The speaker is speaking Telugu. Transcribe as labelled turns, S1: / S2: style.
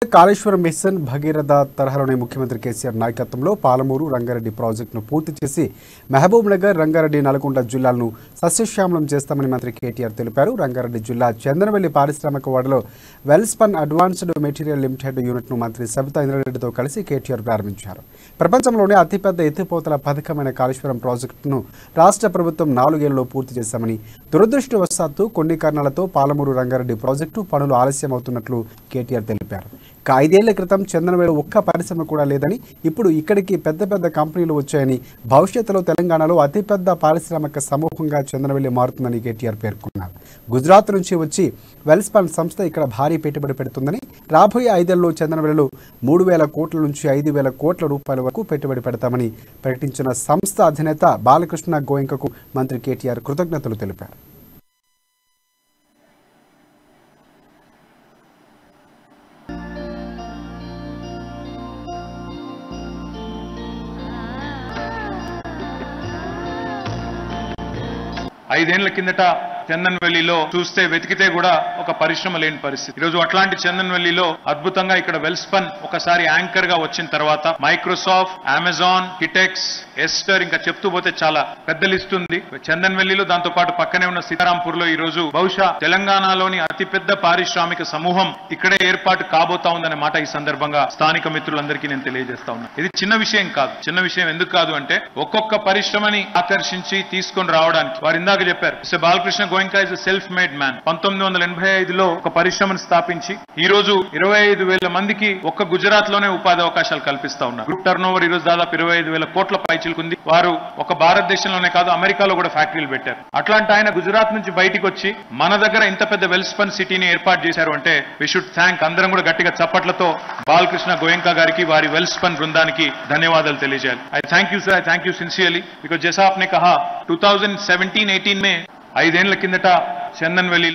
S1: కాళేశ్వరం మిషన్ భగీరథ తరహాలోనే ముఖ్యమంత్రి కేసీఆర్ నాయకత్వంలో పాలమూరు రంగారెడ్డి ప్రాజెక్టును పూర్తి చేసి మహబూబ్ నగర్ రంగారెడ్డి నల్గొండ జిల్లాలను సస్యశ్యామలం చేస్తామని మంత్రి కేటీఆర్ తెలిపారు. రంగారెడ్డి జిల్లా చందనవెల్లి పారిశ్రామిక వాడలో వెల్స్పన్ అడ్వాన్స్డ్ మెటీరియల్ లిమిటెడ్ యూనిట్ను మంత్రి సబితా ఇంద్రారెడ్డితో కలిసి కేటీఆర్ ప్రారంభించారు. ప్రపంచంలోనే అతిపెద్ద ఎత్తిపోతల పథకమైన కాళేశ్వరం ప్రాజెక్టును రాష్ట్ర ప్రభుత్వం 4 ఏళ్లలో పూర్తి చేశామని, దురదృష్టవశాత్తు కొన్ని కారణాలతో పాలమూరు రంగారెడ్డి ప్రాజెక్టు పనులు ఆలస్యం అవుతున్నట్లు కేటీఆర్ తెలిపారు. 5 ఏళ్ల క్రితం చందనవేలు ఒక్క పరిశ్రమ కూడా లేదని, ఇప్పుడు ఇక్కడికి పెద్ద పెద్ద కంపెనీలు వచ్చాయని, భవిష్యత్తులో తెలంగాణలో అతిపెద్ద పారిశ్రామిక సమూహంగా చందనవేలి మారుతుందని కేటీఆర్ పేర్కొన్నారు. గుజరాత్ నుంచి వచ్చి వెల్స్పన్ సంస్థ ఇక్కడ భారీ పెట్టుబడి పెడుతుందని, రాబోయే 5 ఏళ్లలో చందనవేలులో 3,000 కోట్ల నుంచి 5,000 కోట్ల రూపాయల వరకు పెట్టుబడి పెడతామని ప్రకటించిన సంస్థ అధినేత బాలకృష్ణ గోయంకకు మంత్రి కేటీఆర్ కృతజ్ఞతలు తెలిపారు.
S2: ఐదేళ్ల కిందట చందన్వెల్లిలో చూస్తే వెతికితే కూడా ఒక పరిశ్రమ లేని పరిస్థితి. ఈరోజు అట్లాంటి చందన్వెల్లిలో అద్భుతంగా ఇక్కడ వెల్స్పన్ ఒకసారి యాంకర్ గా వచ్చిన తర్వాత మైక్రోసాఫ్ట్, అమెజాన్, కిటెక్స్, ఎస్టర్ ఇంకా చెప్తూ పోతే చాలా పెద్ద లిస్ట్ ఉంది. చందన్వెల్లిలో దాంతో పాటు పక్కనే ఉన్న సీతారాంపూర్ లో ఈ రోజు బహుశా తెలంగాణలోని అతిపెద్ద పారిశ్రామిక సమూహం ఇక్కడే ఏర్పాటు కాబోతా ఉందనే మాట ఈ సందర్భంగా స్థానిక మిత్రులందరికీ నేను తెలియజేస్తా ఉన్నా. ఇది చిన్న విషయం కాదు. చిన్న విషయం ఎందుకు కాదు అంటే ఒక్కొక్క పరిశ్రమని ఆకర్షించి తీసుకొని రావడానికి వారు ఇందాక చెప్పారు. Balakrishna Goenka is self made man. 1985లో ఒక పరిశ్రమను స్థాపించి ఈ రోజు 25,000 మందికి ఒక్క గుజరాత్ లోనే ఉపాధి అవకాశాలు కల్పిస్తా ఉన్నారు. గ్రూప్ టర్న్ ఓవర్ ఈ రోజు దాదాపు 25,000 కోట్ల పైచిలుకుంది. వారు ఒక భారతదేశంలోనే కాదు అమెరికాలో కూడా ఫ్యాక్టరీలు పెట్టారు. అట్లాంటి ఆయన గుజరాత్ నుంచి బయటికి వచ్చి మన దగ్గర ఇంత పెద్ద వెల్స్పన్ సిటీని ఏర్పాటు చేశారు అంటే వి షుడ్ థ్యాంక్. అందరం కూడా గట్టిగా చప్పట్లతో బాలకృష్ణ గోయంకా గారికి వారి వెల్స్పన్ బృందానికి ధన్యవాదాలు తెలియజేయాలి. I thank you sir, I thank you sincerely because జైసా आपने कहा 2017-18 में 5 ఏళ్ల కిందట చందన్వెల్లిలో